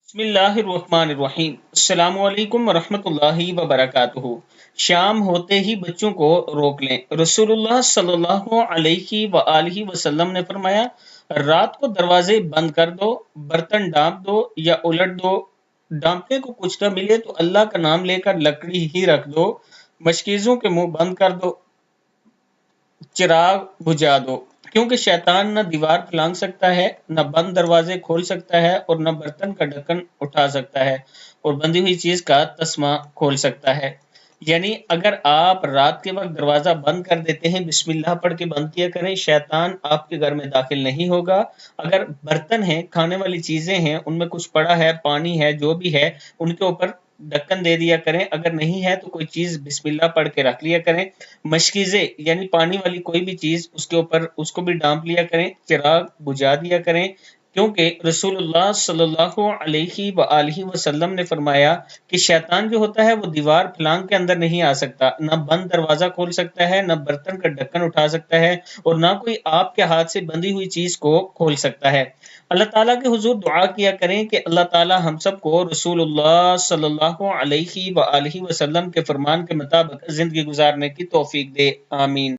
بسم اللہ الرحمن الرحیم۔ السلام علیکم ورحمۃ اللہ وبرکاتہ۔ شام ہوتے ہی بچوں کو روک لیں۔ رسول اللہ صلی اللہ علیہ وآلہ وسلم نے فرمایا، رات کو دروازے بند کر دو، برتن ڈانپ دو یا الٹ دو، ڈانپنے کو کچھ نہ ملے تو اللہ کا نام لے کر لکڑی ہی رکھ دو، مشکیزوں کے منہ بند کر دو، چراغ بجھا دو، کیونکہ شیطان نہ دیوار پھلانگ سکتا ہے، نہ بند دروازے کھول سکتا ہے، اور نہ برتن کا ڈھکن اٹھا سکتا ہے، اور بندی ہوئی چیز کا تسمہ کھول سکتا ہے۔ یعنی اگر آپ رات کے وقت دروازہ بند کر دیتے ہیں، بسم اللہ پڑھ کے بند کیا کریں، شیطان آپ کے گھر میں داخل نہیں ہوگا۔ اگر برتن ہیں، کھانے والی چیزیں ہیں، ان میں کچھ پڑا ہے، پانی ہے، جو بھی ہے، ان کے اوپر ڈھکن دے دیا کریں۔ اگر نہیں ہے تو کوئی چیز بسم اللہ پڑھ کے رکھ لیا کریں۔ مشکیزیں یعنی پانی والی کوئی بھی چیز، اس کے اوپر اس کو بھی ڈانپ لیا کریں، چراغ بجھا دیا کریں، کیونکہ رسول اللہ صلی اللہ علیہ وآلہ وسلم نے فرمایا کہ شیطان جو ہوتا ہے وہ دیوار پھلانگ کے اندر نہیں آ سکتا، نہ بند دروازہ کھول سکتا ہے، نہ برتن کا ڈھکن اٹھا سکتا ہے، اور نہ کوئی آپ کے ہاتھ سے بندی ہوئی چیز کو کھول سکتا ہے۔ اللہ تعالیٰ کے حضور دعا کیا کریں کہ اللہ تعالیٰ ہم سب کو رسول اللہ صلی اللہ علیہ وآلہ وسلم کے فرمان کے مطابق زندگی گزارنے کی توفیق دے، آمین۔